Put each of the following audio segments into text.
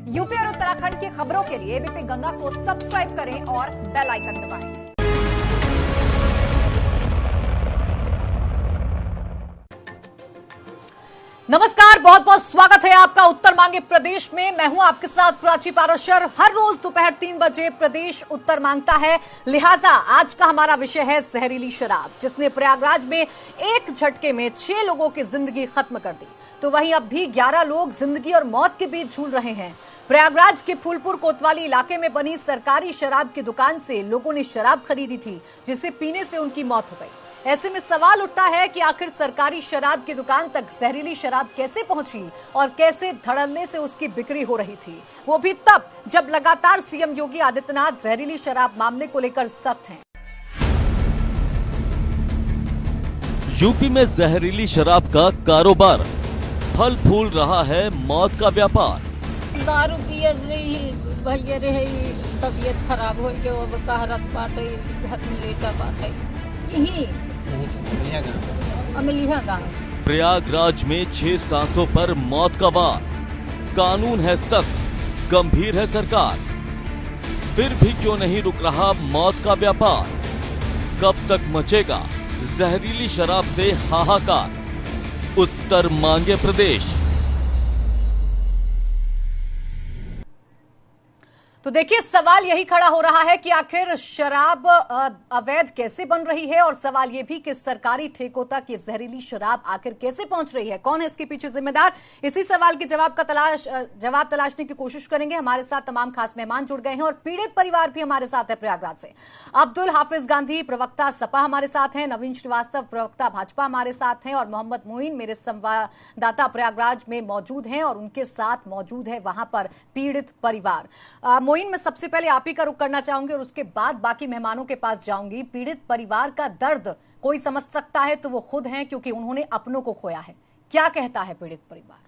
UP और उत्तराखंड की खबरों के लिए एबीपी गंगा को सब्सक्राइब करें और बेल आइकन दबाएं। नमस्कार, बहुत बहुत स्वागत है आपका उत्तर मांगे प्रदेश में। मैं हूं आपके साथ प्राची पाराशर। हर रोज दोपहर 3 बजे प्रदेश उत्तर मांगता है, लिहाजा आज का हमारा विषय है जहरीली शराब, जिसने प्रयागराज में एक झटके में 6 लोगों की जिंदगी खत्म कर दी। तो वहीं अब भी 11 लोग जिंदगी और मौत के बीच झूल रहे हैं। प्रयागराज के फूलपुर कोतवाली इलाके में बनी सरकारी शराब की दुकान से लोगों ने शराब खरीदी थी, जिसे पीने से उनकी मौत हो गई। ऐसे में सवाल उठता है कि आखिर सरकारी शराब की दुकान तक जहरीली शराब कैसे पहुंची और कैसे धड़ल्ले से उसकी बिक्री हो रही थी, वो भी तब जब लगातार सीएम योगी आदित्यनाथ जहरीली शराब मामले को लेकर सख्त हैं। यूपी में जहरीली शराब का कारोबार, फल फूल रहा है मौत का व्यापार। दारू पिए भैया रहे, तबीयत खराब हो गई, वो कहरत बाटे, घर में लेटा बाटे, यही अमलिया गाँव। प्रयागराज में 6 सांसों पर मौत का वार। कानून है सख्त, गंभीर है सरकार, फिर भी क्यों नहीं रुक रहा मौत का व्यापार? कब तक मचेगा जहरीली शराब से हाहाकार? उत्तर मांगे प्रदेश। तो देखिए, सवाल यही खड़ा हो रहा है कि आखिर शराब अवैध कैसे बन रही है, और सवाल यह भी कि सरकारी ठेकों तक ये जहरीली शराब आखिर कैसे पहुंच रही है, कौन है इसके पीछे जिम्मेदार? इसी सवाल के जवाब तलाशने की कोशिश करेंगे। हमारे साथ तमाम खास मेहमान जुड़ गए हैं और पीड़ित परिवार भी हमारे साथ है प्रयागराज से। अब्दुल हाफिज गांधी, प्रवक्ता सपा हमारे साथ हैं, नवीन श्रीवास्तव, प्रवक्ता भाजपा हमारे साथ हैं, और मोहम्मद मोइन मेरे संवाददाता प्रयागराज में मौजूद हैं और उनके साथ मौजूद है वहां पर पीड़ित परिवार। मैं सबसे पहले आप ही का रुख करना चाहूंगी और उसके बाद बाकी मेहमानों के पास जाऊंगी। पीड़ित परिवार का दर्द कोई समझ सकता है तो वो खुद हैं, क्योंकि उन्होंने अपनों को खोया है। क्या कहता है पीड़ित परिवार?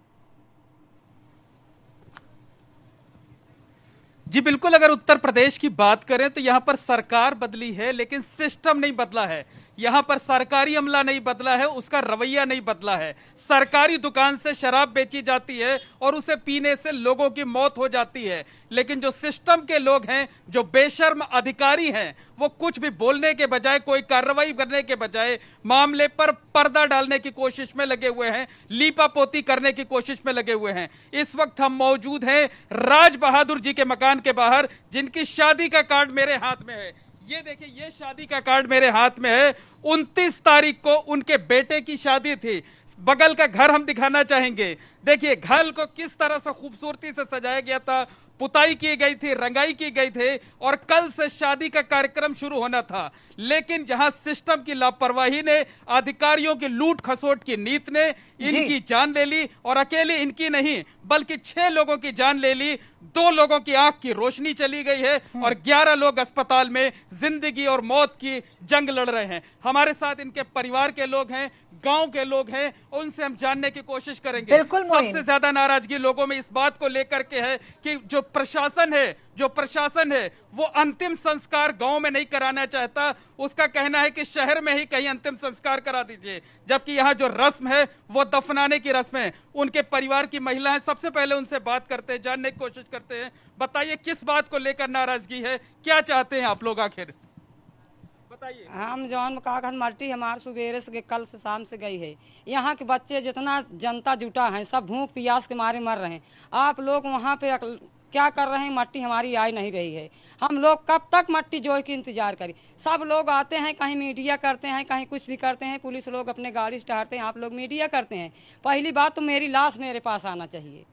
जी बिल्कुल, अगर उत्तर प्रदेश की बात करें तो यहाँ पर सरकार बदली है लेकिन सिस्टम नहीं बदला है। यहाँ पर सरकारी अमला नहीं बदला है, उसका रवैया नहीं बदला है। सरकारी दुकान से शराब बेची जाती है और उसे पीने से लोगों की मौत हो जाती है, लेकिन जो सिस्टम के लोग हैं, जो बेशर्म अधिकारी हैं, वो कुछ भी बोलने के बजाय, कोई कार्रवाई करने के बजाय मामले पर पर्दा डालने की कोशिश में लगे हुए हैं, लीपापोती करने की कोशिश में लगे हुए हैं। इस वक्त हम मौजूद हैं राज बहादुर जी के मकान के बाहर, जिनकी शादी का कार्ड मेरे हाथ में है। ये देखिए, ये शादी का कार्ड मेरे हाथ में है। 29 तारीख को उनके बेटे की शादी थी। बगल का घर हम दिखाना चाहेंगे। देखिए घर को किस तरह से खूबसूरती से सजाया गया था, पुताई की गई थी, रंगाई की गई थी, और कल से शादी का कार्यक्रम शुरू होना था। लेकिन जहां सिस्टम की लापरवाही ने, अधिकारियों की लूट खसोट की नीति ने इनकी जान ले ली, और अकेले इनकी नहीं बल्कि 6 लोगों की जान ले ली। 2 लोगों की आंख की रोशनी चली गई है और 11 लोग अस्पताल में जिंदगी और मौत की जंग लड़ रहे हैं। हमारे साथ इनके परिवार के लोग हैं, गांव के लोग हैं, उनसे हम जानने की कोशिश करेंगे। सबसे ज्यादा नाराजगी लोगों में इस बात को लेकर के है कि जो प्रशासन है वो अंतिम संस्कार गांव में नहीं कराना चाहता। उसका कहना है कि शहर में ही कहीं अंतिम संस्कार करा दीजिए, जबकि यहाँ जो रस्म है वो दफनाने की रस्म है। उनके परिवार की महिलाएं, सबसे पहले उनसे बात करते हैं, जानने की कोशिश करते हैं। बताइए किस बात को लेकर नाराजगी है, क्या चाहते हैं आप लोग आखिर? बताइए। हम जौन कागज मल्टी हमारे सुबेरे से कल से शाम से गई है। यहाँ के बच्चे जितना जनता जुटा है सब भूख प्यास के मारे मर रहे हैं। आप लोग वहाँ पे क्या कर रहे हैं? मट्टी हमारी आई नहीं रही है। हम लोग कब तक मट्टी जोड़ के इंतजार करें? सब लोग आते हैं, कहीं मीडिया करते हैं, कहीं कुछ भी करते हैं, पुलिस लोग अपने गाड़ी स्टार्टते हैं, आप लोग मीडिया करते हैं। पहली बात तो मेरी लाश मेरे पास आना चाहिए।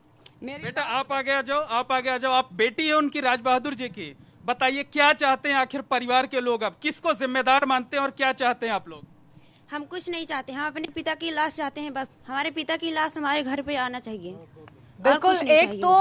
बेटा आप आगे आ जाओ, आप आगे आ जाओ। आप बेटी है उनकी, राज बहादुर जी की। बताइए क्या चाहते हैं आखिर परिवार के लोग? अब किसको जिम्मेदार मानते हैं और क्या चाहते हैं आप लोग? हम कुछ नहीं चाहते, हम अपने पिता की लाश चाहते हैं। बस हमारे पिता की लाश हमारे घर पे आना चाहिए। बिल्कुल, एक तो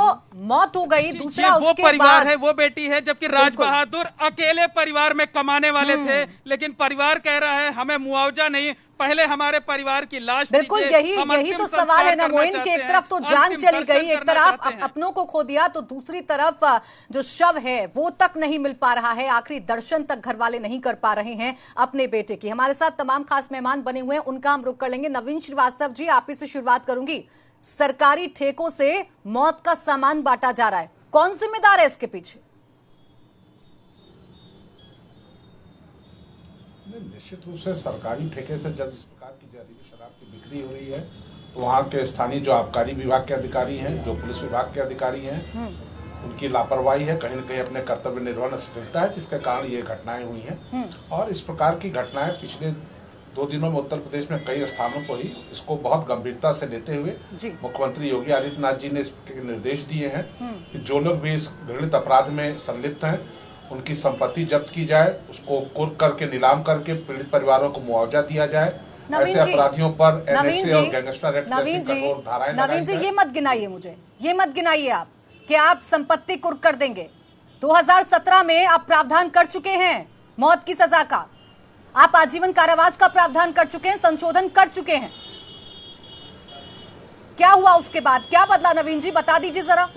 मौत हो गई, दूसरा वो परिवार है, वो बेटी है, जबकि राज बहादुर अकेले परिवार में कमाने वाले थे, लेकिन परिवार कह रहा है हमें मुआवजा नहीं, पहले हमारे परिवार की लाश। बिल्कुल यही तो सवाल है ना मोइन, की एक तरफ तो जान चली गई, एक तरफ अपनों को खो दिया, तो दूसरी तरफ जो शव है वो तक नहीं मिल पा रहा है, आखिरी दर्शन तक घर वाले नहीं कर पा रहे हैं अपने बेटे की। हमारे साथ तमाम खास मेहमान बने हुए हैं, उनका हम रुख कर लेंगे। नवीन श्रीवास्तव जी, आप ही से शुरुआत करूंगी। सरकारी ठेकों से मौत का सामान बांटा जा रहा है। कौन जिम्मेदार है इसके पीछे? निश्चित रूप से सरकारी ठेके से जब इस प्रकार की जहरीली शराब की बिक्री हो रही है तो वहाँ के स्थानीय जो आबकारी विभाग के अधिकारी हैं, जो पुलिस विभाग के अधिकारी हैं, उनकी लापरवाही है, कहीं न कहीं अपने कर्तव्य निर्वहन में असफलता है, जिसके कारण ये घटनाएं हुई हैं। और इस प्रकार की घटनाएं पिछले 2 दिनों में उत्तर प्रदेश में कई स्थानों पर ही इसको बहुत गंभीरता से लेते हुए मुख्यमंत्री योगी आदित्यनाथ जी ने इसके निर्देश दिए हैं कि जो लोग भी इस घृणित अपराध में संलिप्त हैं उनकी संपत्ति जब्त की जाए, उसको कुर्क करके नीलाम करके पीड़ित परिवारों को मुआवजा दिया जाए। ऐसे अपराधियों पर एनएसए और गैंगस्टर एक्ट जैसी कठोर धाराएं नवीन जी, ये मत गिनाइए, मुझे ये मत गिनाइए आप कि आप संपत्ति कुर्क कर देंगे। 2017 में आप प्रावधान कर चुके हैं मौत की सजा का, आप आजीवन कारावास का प्रावधान कर चुके हैं, संशोधन कर चुके हैं। क्या हुआ उसके बाद, क्या बदला नवीन जी, बता दीजिए जरा।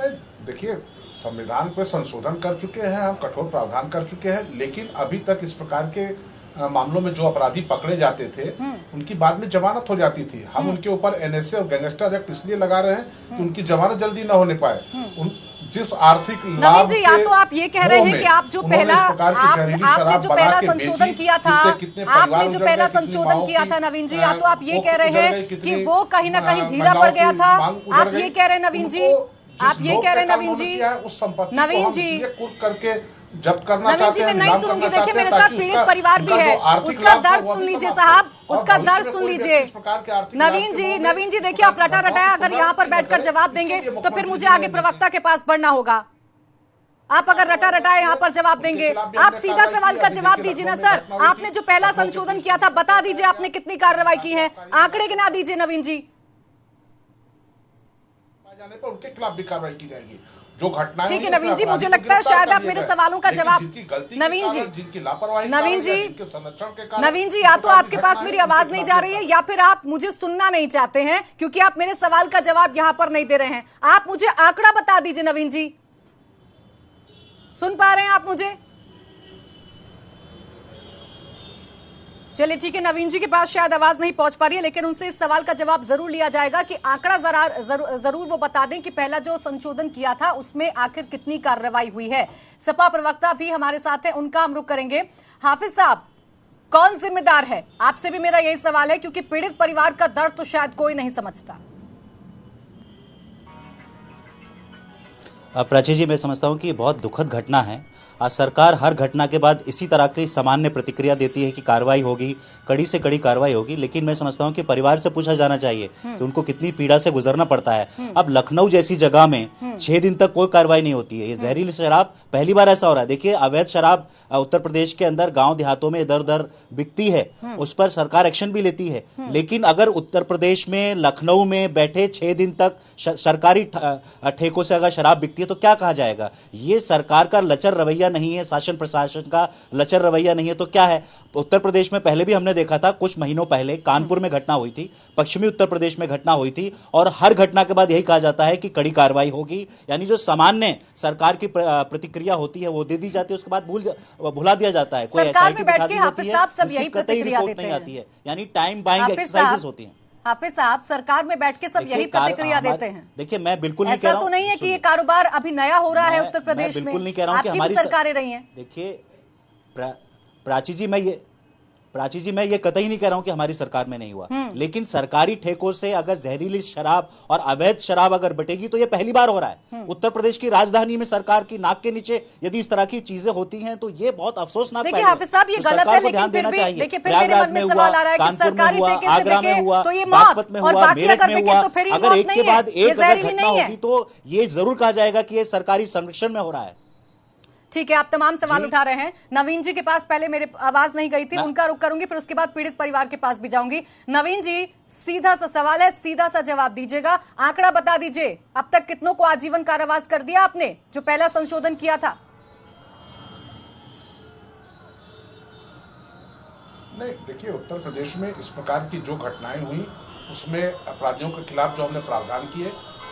देखिए, संविधान पे संशोधन कर चुके हैं, हम कठोर प्रावधान कर चुके हैं, लेकिन अभी तक इस प्रकार के मामलों में जो अपराधी पकड़े जाते थे उनकी बाद में जमानत हो जाती थी। हम उनके ऊपर एनएसए और गैंगस्टर एक्ट इसलिए लगा रहे हैं कि उनकी जमानत जल्दी न होने पाए। जिस आर्थिक लाभ जी, या तो आप ये कह रहे हैं कि आप जो पहला आपने जो पहला संशोधन किया था, आपने जो पहला संशोधन किया था नवीन जी, या तो आप ये कह रहे हैं कि वो कहीं ना कहीं ढीला पड़ गया था। आप ये कह रहे हैं नवीन जी, आप ये कह रहे हैं नवीन जी, नवीन जी करके जब करना नवीन जी, मैं नहीं सुनूंगी। देखिए, मेरे साथ पीड़ित परिवार भी है, उसका दर्द सुन लीजिए साहब, उसका दर्द सुन लीजिए। नवीन जी देखिए, आप रटा रटाया अगर यहाँ पर बैठकर जवाब देंगे तो फिर मुझे आगे प्रवक्ता के पास बढ़ना होगा। आप अगर रटा रटाए यहाँ पर जवाब देंगे, आप सीधा सवाल का जवाब दीजिए ना सर। आपने जो पहला संशोधन किया था, बता दीजिए आपने कितनी कार्रवाई की है, आंकड़े गिना दीजिए नवीन जी। जाने पर उनके खिलाफ भी कार्रवाई की जाएगी। जो घटनाएं, ठीक है नवीन जी, मुझे लगता है शायद आप मेरे सवालों का जवाब, नवीन जी, जिनकी लापरवाही, नवीन जी, संरक्षण के कारण, नवीन जी, या तो आपके पास मेरी आवाज नहीं जा रही है या फिर आप मुझे सुनना नहीं चाहते हैं, क्योंकि आप मेरे सवाल का जवाब यहाँ पर नहीं दे रहे हैं। आप मुझे आंकड़ा बता दीजिए नवीन जी, सुन पा रहे हैं आप मुझे? चलिए ठीक है, नवीन जी के पास शायद आवाज नहीं पहुंच पा रही है, लेकिन उनसे इस सवाल का जवाब जरूर लिया जाएगा कि आंकड़ा जरूर वो बता दें कि पहला जो संशोधन किया था उसमें आखिर कितनी कार्रवाई हुई है। सपा प्रवक्ता भी हमारे साथ है, उनका हम रुख करेंगे। हाफिज साहब, कौन जिम्मेदार है? आपसे भी मेरा यही सवाल है, क्योंकि पीड़ित परिवार का दर्द तो शायद कोई नहीं समझता। प्राची जी, मैं समझता हूं कि बहुत दुखद घटना है। आज सरकार हर घटना के बाद इसी तरह की सामान्य प्रतिक्रिया देती है कि कार्रवाई होगी, कड़ी से कड़ी कार्रवाई होगी, लेकिन मैं समझता हूं कि परिवार से पूछा जाना चाहिए कि उनको कितनी पीड़ा से गुजरना पड़ता है। अब लखनऊ जैसी जगह में 6 दिन तक कोई कार्रवाई नहीं होती है। ये जहरीली शराब पहली बार ऐसा हो रहा है। देखिए, अवैध शराब उत्तर प्रदेश के अंदर गांव देहातों में इधर उधर बिकती है, उस पर सरकार एक्शन भी लेती है, लेकिन अगर उत्तर प्रदेश में लखनऊ में बैठे 6 दिन तक सरकारी ठेकों से अगर शराब बिकती है तो क्या कहा जाएगा? ये सरकार का लचर रवैया नहीं है, शासन प्रशासन का लचर रवैया नहीं है तो क्या है? उत्तर प्रदेश में पहले भी हमने देखा था, कुछ महीनों पहले कानपुर में घटना हुई थी, पश्चिमी उत्तर प्रदेश में घटना हुई थी, और हर घटना के बाद यही कहा जाता है कि कड़ी कार्रवाई होगी। यानी जो सामान्य सरकार की प्रतिक्रिया होती है वो दे दी जाती है, उसके बाद भुला दिया जाता है। कोई सरकार में बैठ के हाफिज साहब सब यही प्रतिक्रिया देते हैं, आती है, यानी टाइम बाइंग एक्सरसाइजेस होती हैं। हाफिज साहब, सरकार में बैठ के सब यही प्रतिक्रिया देते हैं। देखिए, मैं बिल्कुल नहीं कह रहा हूं, ऐसा तो नहीं है कि ये कारोबार अभी नया हो रहा है उत्तर प्रदेश में। बिल्कुल नहीं कह रहा हूं कि हमारी सरकारें रही हैं। देखिए प्राची जी, मैं ये कतई नहीं कह रहा हूं कि हमारी सरकार में नहीं हुआ, लेकिन सरकारी ठेकों से अगर जहरीली शराब और अवैध शराब अगर बटेगी तो ये पहली बार हो रहा है। उत्तर प्रदेश की राजधानी में सरकार की नाक के नीचे यदि इस तरह की चीजें होती हैं तो ये बहुत अफसोसनाक है। देखिए हाफिज साहब, ये गलत है, लेकिन फिर भी देखिए, फिर मेरे मन में सवाल आ रहा है कि सरकारी ठेके से बिके तो ये मौत, और बाकी अगर बिके तो फिर ये मौत नहीं है, ये जहरीली नहीं है, तो ये जरूर कहा जाएगा कि ये सरकारी संरक्षण में हो रहा है। ठीक है, आप तमाम सवाल उठा रहे हैं। नवीन जी के पास पहले मेरे आवाज नहीं गई थी, उनका रुख करूंगी, फिर उसके बाद पीड़ित परिवार के पास भी जाऊंगी। नवीन जी, सीधा सा सवाल है, सीधा सा जवाब दीजिएगा, आंकड़ा बता दीजिए, अब तक कितनों को आजीवन कारावास कर दिया आपने जो पहला संशोधन किया था? नहीं, देखिए, उत्तर प्रदेश में इस प्रकार की जो घटनाएं हुई उसमें अपराधियों के खिलाफ जो हमने प्रावधान किए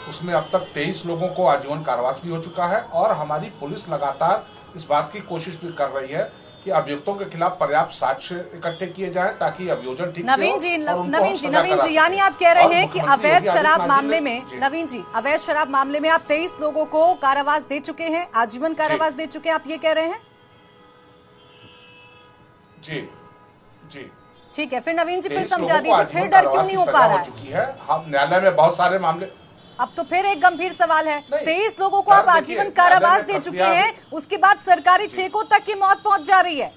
उसमें अब तक 23 लोगों को आजीवन कारावास भी हो चुका है, और हमारी पुलिस लगातार इस बात की कोशिश भी कर रही है कि अभियुक्तों के खिलाफ पर्याप्त साक्ष्य इकट्ठे किए जाए ताकि अभियोजन ठीक से हो और उनको नवीन सजा जी करा सके। यानी आप कह रहे हैं कि मुख्यमंत्री अवैध योगी शराब आदित्यनाथ मामले जी ने- में जी। नवीन जी अवैध शराब मामले में आप 23 लोगों को कारावास दे चुके हैं, आजीवन कारावास दे चुके हैं, आप ये कह रहे हैं? जी जी ठीक है, फिर नवीन जी फिर 23 समझा लोगों को दीजिए, आजीवन फिर डर क्यों कारावास नहीं की हो सजा पा रहा है? चुकी है। हम न्यायालय में बहुत सारे मामले, अब तो फिर एक गंभीर सवाल है, नहीं, 23 लोगों को आप देखिए, आजीवन कारावास न्यायालय दे में चुके प्रक्रिया- हैं, उसके बाद सरकारी ठेकों तक की मौत पहुंच जा रही है।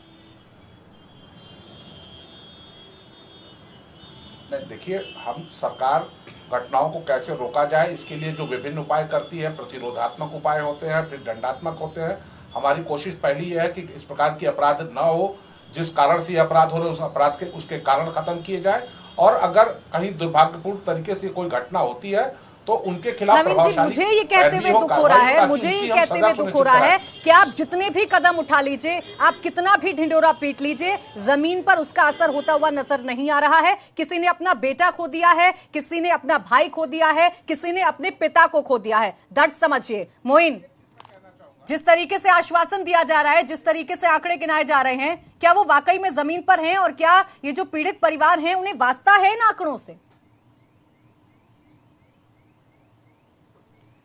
नहीं, देखिए, हम सरकार घटनाओं को कैसे रोका जाए इसके लिए जो विभिन्न उपाय करती है, प्रतिरोधात्मक उपाय होते हैं, फिर दंडात्मक होते हैं। हमारी कोशिश पहली यह है कि इस प्रकार की अपराध न हो, जिस कारण से यह अपराध हो रहे उस अपराध के उसके कारण खत्म किए जाए, और अगर कहीं दुर्भाग्यपूर्ण तरीके से कोई घटना होती है तो उनके खिलाफ नवीन जी, मुझे ये कहते हुए दुख हो रहा है, मुझे ये कहते हुए दुख हो रहा है कि आप जितने भी कदम उठा लीजिए, आप कितना भी ढिंडोरा पीट लीजिए, जमीन पर उसका असर होता हुआ नजर नहीं आ रहा है। किसी ने अपना बेटा खो दिया है, किसी ने अपना भाई खो दिया है, किसी ने अपने पिता को खो दिया है। दर्द समझिए मोइन, जिस तरीके से आश्वासन दिया जा रहा है, जिस तरीके से आंकड़े गिनाए जा रहे हैं, क्या वो वाकई में जमीन पर हैं और क्या ये जो पीड़ित परिवार हैं उन्हें वास्ता है इन आंकड़ों से?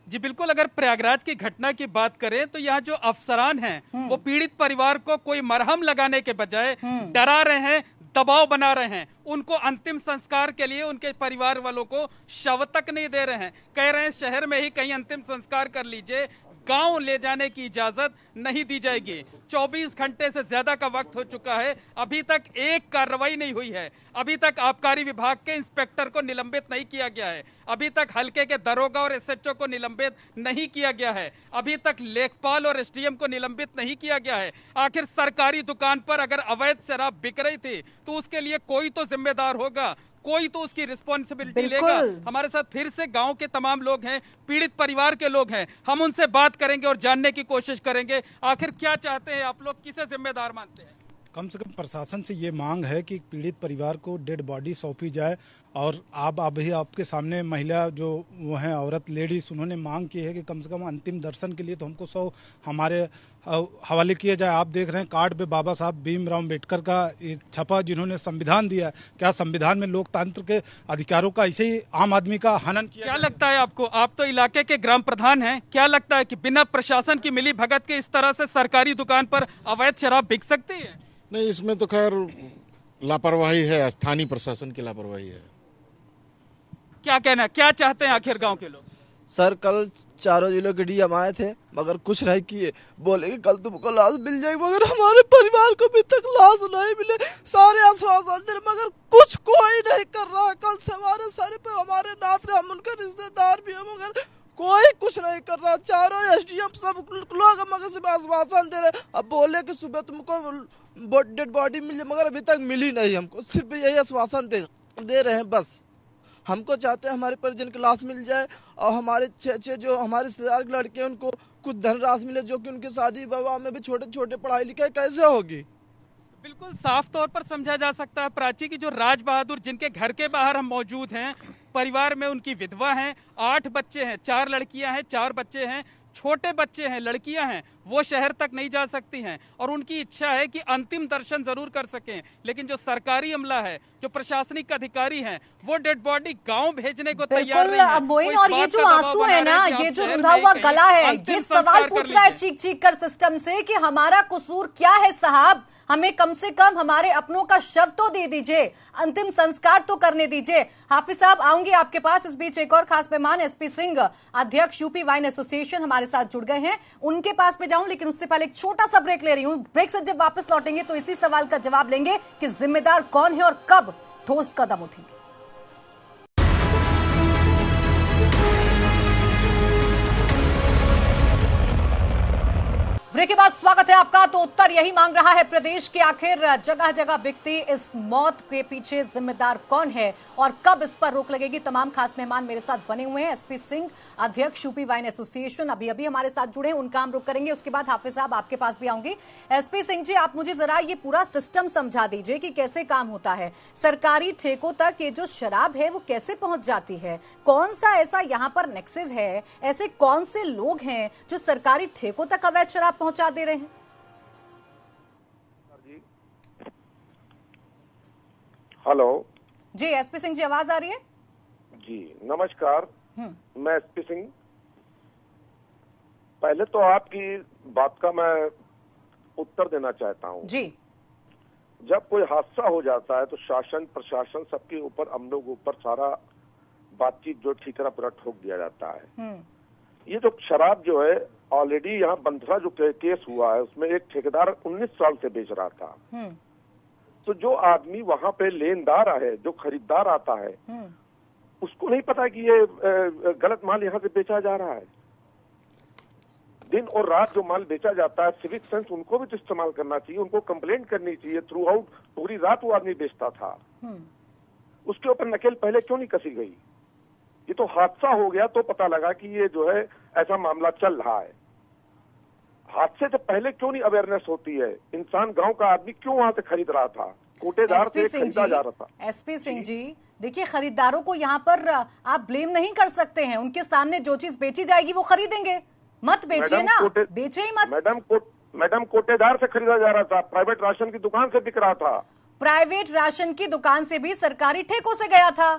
जी बिल्कुल, अगर प्रयागराज की घटना की बात करें तो यहाँ जो अफसरान हैं वो पीड़ित परिवार को कोई मरहम लगाने के बजाय डरा रहे हैं, दबाव बना रहे हैं। उनको अंतिम संस्कार के लिए उनके परिवार वालों को शव तक नहीं दे रहे हैं। कह रहे हैं शहर में ही कहीं अंतिम संस्कार कर लीजिए, गांव ले जाने की इजाजत नहीं दी जाएगी। 24 घंटे से ज्यादा का वक्त हो चुका है, अभी तक एक कार्रवाई नहीं हुई है। अभी तक आबकारी विभाग के इंस्पेक्टर को निलंबित नहीं किया गया है। अभी तक हल्के के दरोगा और एसएचओ को निलंबित नहीं किया गया है। अभी तक लेखपाल और एसडीएम को निलंबित नहीं किया गया है। आखिर सरकारी दुकान पर अगर अवैध शराब बिक रही थी तो उसके लिए कोई तो जिम्मेदार होगा, कोई तो उसकी रिस्पॉन्सिबिलिटी लेगा। हमारे साथ फिर से गांव के तमाम लोग हैं, पीड़ित परिवार के लोग हैं, हम उनसे बात करेंगे और जानने की कोशिश करेंगे आखिर क्या चाहते हैं आप लोग, किसे जिम्मेदार मानते हैं। कम से कम प्रशासन से ये मांग है कि पीड़ित परिवार को डेड बॉडी सौंपी जाए। और आप अभी आपके सामने महिला जो वो हैं औरत लेडीज, उन्होंने मांग की है कि कम से कम अंतिम दर्शन के लिए तो हमको 100 हमारे हवाले किया जाए। आप देख रहे हैं कार्ड पे बाबा साहब भीमराव अम्बेडकर का छपा, जिन्होंने संविधान दिया है। क्या संविधान में लोकतंत्र के अधिकारों का ऐसे ही आम आदमी का हनन किया? क्या लगता है आपको, आप तो इलाके के ग्राम प्रधान हैं, क्या लगता है कि बिना प्रशासन की मिली भगत के इस तरह से सरकारी दुकान पर अवैध शराब बिक सकती है? नहीं, इसमें तो खैर लापरवाही है, स्थानीय प्रशासन की लापरवाही है। क्या कहना, क्या चाहते हैं आखिर गांव के लोग? सर कल चारों जिलों के डीएम आए थे मगर कुछ नहीं किए। बोले कि कल तुमको लाश मिल जाएगी, मगर हमारे परिवार को अभी तक लाश नहीं मिले। सारे आश्वासन दे मगर कुछ कोई नहीं कर रहा है। कल से हमारे सर पे हमारे नाथ रहे, हम उनके रिश्तेदार भी हैं मगर कोई कुछ नहीं कर रहा। चारों एसडीएम सब लोग मगर सिर्फ आश्वासन दे रहे। अब बोले कि सुबह तुमको डेड बॉडी मिल जाए, मगर अभी तक मिली नहीं। हमको सिर्फ यही आश्वासन दे रहे हैं बस। हमको चाहते हैं हमारे परिजन की लाश मिल जाए और हमारे छः जो हमारे रिश्तेदार के लड़के हैं उनको कुछ धनराशि मिले, जो कि उनकी शादी विवाह में भी छोटे छोटे पढ़ाई लिखाई कैसे होगी। बिल्कुल साफ तौर पर समझा जा सकता है प्राची की जो राज बहादुर जिनके घर के बाहर हम मौजूद हैं, परिवार में उनकी विधवा हैं, 8 बच्चे हैं, 4 लड़कियां हैं, 4 बच्चे हैं, छोटे बच्चे हैं, लड़कियां हैं, वो शहर तक नहीं जा सकती हैं और उनकी इच्छा है कि अंतिम दर्शन जरूर कर सकें। लेकिन जो सरकारी अमला है, जो प्रशासनिक अधिकारी हैं, वो डेड बॉडी गांव भेजने को तैयार नहीं है। मोइन, और ये जो आंसू है ना, ये जो रुंधा हुआ गला है, ये सवाल पूछ रहा है चीख चीख कर सिस्टम से कि हमारा कसूर क्या है साहब, हमें कम से कम हमारे अपनों का शव तो दे दीजिए, अंतिम संस्कार तो करने दीजिए। हाफिज साहब आऊंगी आपके पास। इस बीच एक और खास मेहमान एसपी सिंह, अध्यक्ष यूपी वाइन एसोसिएशन, हमारे साथ जुड़ गए हैं, उनके पास में जाऊं, लेकिन उससे पहले एक छोटा सा ब्रेक ले रही हूं। ब्रेक से जब वापस लौटेंगे तो इसी सवाल का जवाब लेंगे कि जिम्मेदार कौन है और कब ठोस कदम उठेंगे। ब्रेक के बाद स्वागत है आपका। तो उत्तर यही मांग रहा है प्रदेश के, आखिर जगह जगह बिकती इस मौत के पीछे जिम्मेदार कौन है और कब इस पर रोक लगेगी। तमाम खास मेहमान मेरे साथ बने हुए हैं। एसपी सिंह, अध्यक्ष यूपी वाइन एसोसिएशन, अभी अभी हमारे साथ जुड़े हैं, उनका हम रुक करेंगे। उसके बाद हाफिज साहब आपके पास भी आऊंगी। एसपी सिंह जी, आप मुझे जरा ये पूरा सिस्टम समझा दीजिए कि कैसे काम होता है। सरकारी ठेकों तक ये जो शराब है वो कैसे पहुंच जाती है, कौन सा ऐसा यहाँ पर नेक्सस है, ऐसे कौन से लोग हैं जो सरकारी ठेकों तक अवैध शराब पहुंचा दे रहे हैं? हेलो जी, एसपी सिंह जी आवाज आ रही है? जी नमस्कार, मैं एसपी सिंह। पहले तो आपकी बात का मैं उत्तर देना चाहता हूँ जी। जब कोई हादसा हो जाता है तो शासन प्रशासन सबके ऊपर, हम लोग ऊपर सारा बातचीत जो ठीकरा पूरा ठोक दिया जाता है। ये जो शराब जो है ऑलरेडी यहाँ बंथरा जो केस हुआ है उसमें एक ठेकेदार 19 साल से बेच रहा था। तो जो आदमी वहां पे लेनदार है, जो खरीदार आता है, उसको नहीं पता कि ये गलत माल यहाँ से बेचा जा रहा है। दिन और रात जो माल बेचा जाता है, सिविक सेंस उनको भी तो इस्तेमाल करना चाहिए, उनको कंप्लेंट करनी चाहिए। थ्रू आउट पूरी रात वो आदमी बेचता था, उसके ऊपर नकेल पहले क्यों नहीं कसी गई? ये तो हादसा हो गया तो पता लगा कि ये जो है ऐसा मामला चल रहा है। हादसे से पहले क्यों नहीं अवेयरनेस होती है? इंसान, गांव का आदमी क्यों वहां से खरीद रहा था? कोटेदार से खरीदा जा रहा था। एसपी सिंह जी देखिए, खरीदारों को यहाँ पर आप ब्लेम नहीं कर सकते हैं। उनके सामने जो चीज बेची जाएगी वो खरीदेंगे। मत बेचिए ना, बेचे ही मत। मैडम कोटेदार से खरीदा जा रहा था, प्राइवेट राशन की दुकान से बिक रहा था। प्राइवेट राशन की दुकान से भी सरकारी ठेकों से गया था।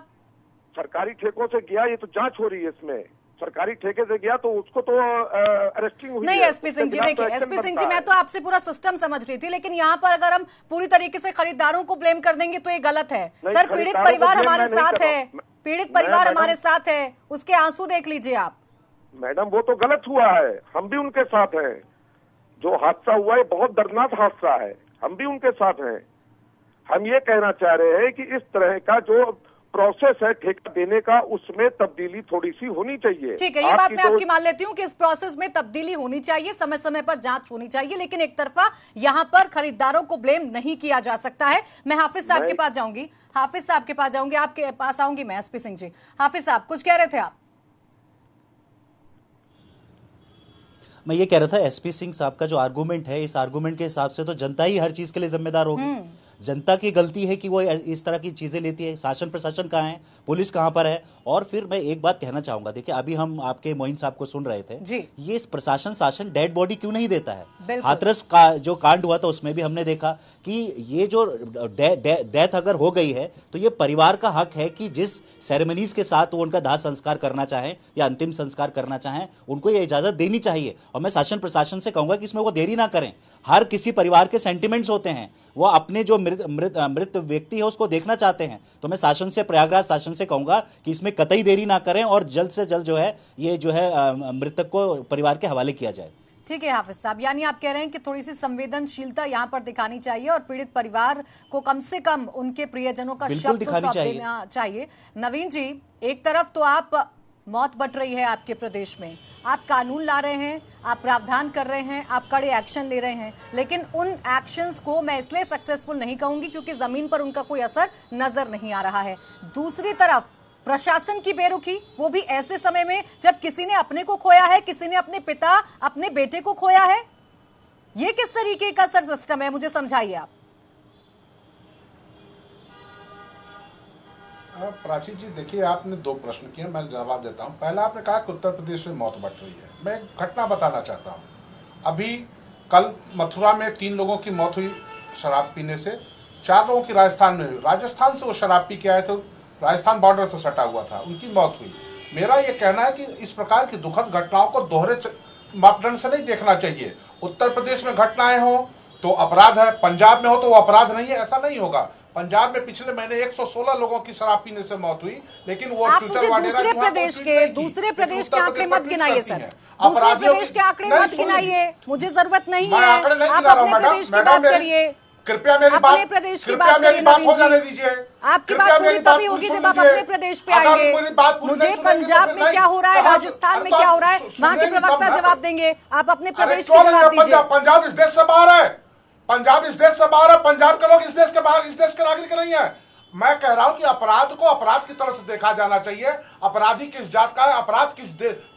सरकारी ठेकों से गया, ये तो जांच हो रही है इसमें। सरकारी ठेके से गया तो उसको तो अरेस्टिंग हुई नहीं। एसपी सिंह जी देखिए, एसपी सिंह जी मैं तो आपसे पूरा सिस्टम समझ रही थी, लेकिन यहाँ पर अगर हम पूरी तरीके से खरीदारों को ब्लेम कर देंगे तो ये गलत है। सर, पीड़ित परिवार हमारे साथ है, पीड़ित परिवार हमारे साथ है, उसके आंसू देख लीजिए आप। मैडम वो तो गलत हुआ है, हम भी उनके साथ हैं। जो हादसा हुआ है बहुत दर्दनाक हादसा है, हम भी उनके साथ हैं। हम ये कहना चाह रहे हैं कि इस तरह का जो प्रोसेस है ठेका देने का, उसमें तब्दीली थोड़ी सी होनी चाहिए। ठीक है, ये बात मैं आपकी मान लेती हूँ कि इस प्रोसेस में तब्दीली होनी चाहिए, समय समय पर जांच होनी चाहिए, लेकिन एक तरफा यहाँ पर खरीदारों को ब्लेम नहीं किया जा सकता है। मैं हाफिज साहब के पास जाऊंगी, आपके पास आऊंगी मैं। एसपी सिंह जी, हाफिज साहब कुछ कह रहे थे आप? मैं ये कह रहा था, एसपी सिंह साहब का जो आर्गुमेंट है, इस आर्गुमेंट के हिसाब से तो जनता ही हर चीज के लिए जिम्मेदार होगी। जनता की गलती है कि वो इस तरह की चीजें लेती है। शासन प्रशासन कहाँ है, पुलिस कहाँ पर है? और फिर मैं एक बात कहना चाहूंगा, देखिए अभी हम आपके मोइन साहब को सुन रहे थे जी। ये प्रशासन शासन डेड बॉडी क्यों नहीं देता है? हाथरस का जो कांड हुआ था उसमें भी हमने देखा कि ये जो डेथ अगर हो गई है तो ये परिवार का हक है कि जिस सेरेमनीज के साथ वो उनका दाह संस्कार करना चाहें या अंतिम संस्कार करना चाहें, उनको ये इजाजत देनी चाहिए। और मैं शासन प्रशासन से कहूंगा कि इसमें वो देरी ना करें। हर किसी परिवार के सेंटिमेंट्स होते हैं, वो अपने जो मृत व्यक्ति है उसको देखना चाहते हैं। तो मैं शासन से, प्रयागराज शासन से कहूंगा कि इसमें कतई देरी ना करें और जल्द से जल्द जो है ये जो है मृतक को परिवार के हवाले किया जाए। ठीक है हाफिज साहब, यानी आप कह रहे हैं कि थोड़ी सी संवेदनशीलता यहाँ पर दिखानी चाहिए और पीड़ित परिवार को कम से कम उनके प्रियजनों का शब्द तो देना चाहिए। नवीन जी, एक तरफ तो आप मौत बट रही है आपके प्रदेश में, आप कानून ला रहे हैं, आप प्रावधान कर रहे हैं, आप कड़े एक्शन ले रहे हैं, लेकिन उन एक्शंस को मैं इसलिए सक्सेसफुल नहीं कहूंगी क्योंकि जमीन पर उनका कोई असर नजर नहीं आ रहा है। दूसरी तरफ प्रशासन की बेरुखी, वो भी ऐसे समय में जब किसी ने अपने को खोया है, किसी ने अपने पिता, अपने बेटे को खोया है। ये किस तरीके का सर सिस्टम है, मुझे समझाइए आप। प्राची जी देखिए, आपने दो प्रश्न किए, मैं जवाब देता हूं। पहला आपने कहा कि उत्तर प्रदेश में मौत बढ़ रही है। मैं एक घटना बताना चाहता हूं। अभी कल मथुरा में 3 लोगों की मौत हुई शराब पीने से, 4 लोगों की राजस्थान में हुई। राजस्थान से वो शराब पी के आए थे, राजस्थान बॉर्डर से सटा हुआ था, उनकी मौत हुई। मेरा ये कहना है कि इस प्रकार की दुखद घटनाओं को दोहरे मापदंड से नहीं देखना चाहिए। उत्तर प्रदेश में घटनाएं हो तो अपराध है, पंजाब में हो तो वो अपराध नहीं है, ऐसा नहीं होगा। पंजाब में पिछले महीने 116 लोगों की शराब पीने से मौत हुई, लेकिन वो दूसरे प्रदेश के आंकड़े मत गिनाइए सर, दूसरे प्रदेश के आंकड़े मत गिनाइए, मुझे जरूरत नहीं है। आप अपने प्रदेश की बात करिए, कृपया मेरी अपने प्रदेश की बात करिए। नवीन जी, आपकी बात पूरी तभी होगी जब आप अपने प्रदेश पे आएंगे। मुझे पंजाब में क्या हो रहा है, राजस्थान में क्या हो रहा है, वहाँ के प्रवक्ता जवाब देंगे। आप अपने प्रदेश की जवाब दीजिए। पंजाब इस देश से बाहर है, पंजाब इस देश से बाहर है, पंजाब के लोग इस देश के बाहर, इस देश के नागरिक नहीं है। मैं कह रहा हूं कि अपराध को अपराध की तरह से देखा जाना चाहिए। अपराधी किस जात का है, अपराध किस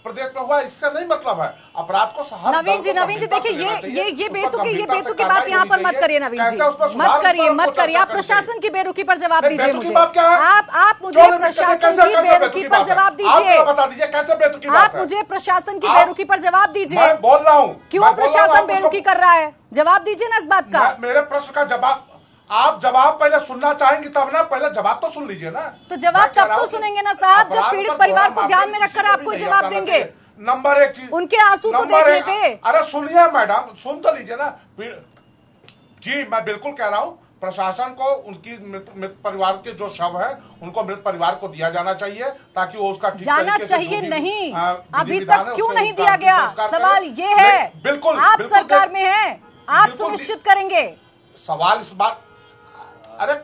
प्रदेश में हुआ, इससे नहीं मतलब है। अपराध को नवीन जी देखिए, ये बेतुकी बात यहाँ पर मत करिए। नवीन जी मत करिए। आप प्रशासन की बेरुखी पर जवाब दीजिए मुझे। आप मुझे प्रशासन की बेरुखी पर जवाब दीजिए। बता दीजिए कैसे बेरुखी? आप मुझे प्रशासन की बेरुखी पर जवाब दीजिए। मैं बोल रहा हूँ क्यों प्रशासन बेरुखी कर रहा है, जवाब दीजिए ना इस बात का। मेरे प्रश्न का जवाब आप जवाब पहले सुनना चाहेंगे तब ना, पहले जवाब तो सुन लीजिए ना। तो जवाब तब तो सुनेंगे ना साहब जब पीड़ित परिवार को ध्यान में रखकर आपको जवाब देंगे। नंबर एक चीज, उनके आंसू तो देख लेते। अरे सुनिए मैडम, सुन तो लीजिए ना जी। मैं बिल्कुल कह रहा हूँ प्रशासन को उनकी मृत परिवार के जो शव है उनको मृत परिवार को दिया जाना चाहिए, ताकि वो उसका ठीक जाना चाहिए नहीं, अभी तक क्यों नहीं दिया गया? सवाल ये है, बिल्कुल आप सरकार में हैं, आप सुनिश्चित करेंगे? सवाल इस बात, अरे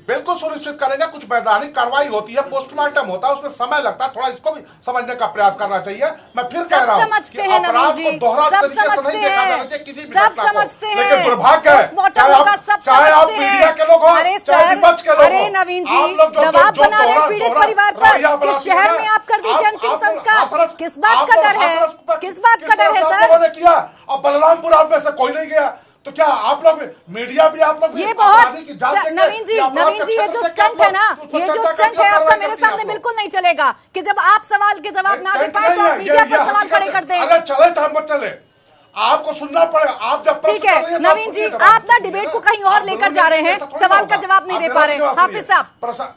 बिल्कुल सुनिश्चित करेंगे। कुछ वैधानिक कार्रवाई होती है, पोस्टमार्टम होता है, उसमें समय लगता है, थोड़ा इसको भी समझने का प्रयास करना चाहिए। मैं फिर कह रहा हूँ कि अपराध को दोहरा तरीके से नहीं देखा जाना चाहिए किसी भी घटना को। लेकिन दुर्भाग्य है, चाहे आप मीडिया के लोग हो, चाहे विपक्ष के लोग हो, अरे नवीन जी, दबाव बना रहे पीड़ित परिवार पर कि शहर में आप कर दीजिए अंतिम संस्कार। किस बात का डर है? किस बात का डर है सर? किया और बलरामपुर आप में से कोई नहीं गया, तो क्या आप लोग मीडिया भी आप लोग ये बहुत नवीन जी ये जो स्टंट है ना, ये जो स्टंट है आपका मेरे सामने बिल्कुल नहीं चलेगा कि जब आप सवाल के जवाब ना दे पाए तो आप मीडिया पर सवाल खड़े कर दें। अगर चले चाहे मत चले, आपको सुनना पड़ेगा। आप जब ठीक है नवीन जी, आप ना डिबेट को कहीं और लेकर जा रहे हैं, सवाल का जवाब नहीं दे पा रहे। हाफिज साहब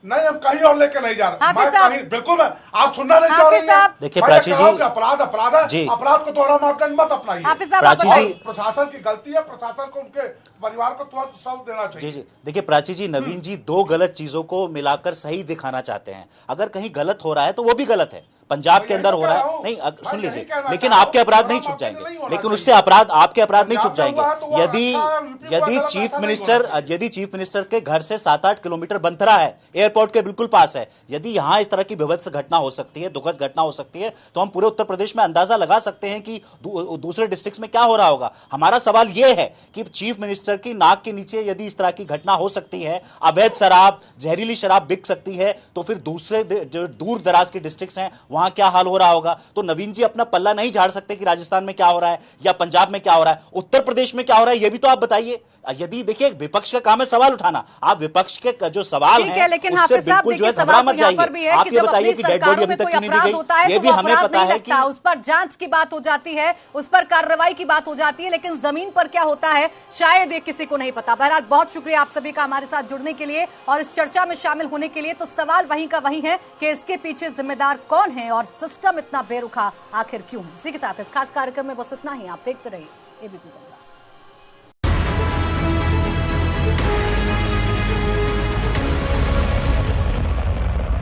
नहीं, हम कहीं और लेके नहीं जा रहे, मैं कहीं बिल्कुल आप सुनना नहीं चाह रही हैं। देखिए प्राची जी, अपराध अपराध है, अपराध को दोहरा मापदंड मत अपनाइए। प्राची जी, प्रशासन की गलती है, प्रशासन को उनके परिवार को तुरंत सब देना चाहिए। जी देखिए प्राची जी, नवीन जी दो गलत चीजों को मिलाकर सही दिखाना चाहते हैं। अगर कहीं गलत हो रहा है तो वो भी गलत है। पंजाब के अंदर हो रहा है, नहीं सुन लीजिए, लेकिन आपके अपराध नहीं छुप जाएंगे, लेकिन उससे अपराध आपके अपराध नहीं छुप जाएंगे। यदि चीफ मिनिस्टर के घर से 7-8 किलोमीटर बंथरा है, एयरपोर्ट के बिल्कुल पास है, यदि यहां इस तरह की विभत्स घटना हो सकती है, दुखद घटना हो सकती है, तो हम पूरे उत्तर प्रदेश में अंदाजा लगा सकते हैं कि दूसरे डिस्ट्रिक्ट में क्या हो रहा होगा। हमारा सवाल यह है कि चीफ मिनिस्टर की नाक के नीचे यदि इस तरह की घटना हो सकती है, अवैध शराब, जहरीली शराब बिक सकती है, तो फिर दूसरे जो दूर दराज के डिस्ट्रिक्ट हैं वहां क्या हाल हो रहा होगा। तो नवीन जी अपना पल्ला नहीं झाड़ सकते कि राजस्थान में क्या हो रहा है या पंजाब में क्या हो रहा है, उत्तर प्रदेश में क्या हो रहा है, यह भी तो आप बताइए। यदि देखिए विपक्ष का काम है सवाल उठाना, आप विपक्ष के जो सवाल हैं लेकिन उससे बिल्कुल जो है घबरा मत जाइए। आप ये बताइए कि डेड बॉडी अभी तक क्यों नहीं दी गई, ये भी हमें पता है कि उस पर जांच की बात हो जाती है, उस पर कार्रवाई की बात हो जाती है, लेकिन जमीन पर क्या होता है शायद ये किसी को नहीं पता। बहरहाल बहुत शुक्रिया आप सभी का हमारे साथ जुड़ने के लिए और इस चर्चा में शामिल होने के लिए। तो सवाल वहीं का वहीं है कि इसके पीछे जिम्मेदार कौन है और सिस्टम इतना बेरुखा आखिर क्यों है। इसी के साथ इस खास कार्यक्रम में बस इतना ही। आप देखते रहिए एबीपी पंजाब।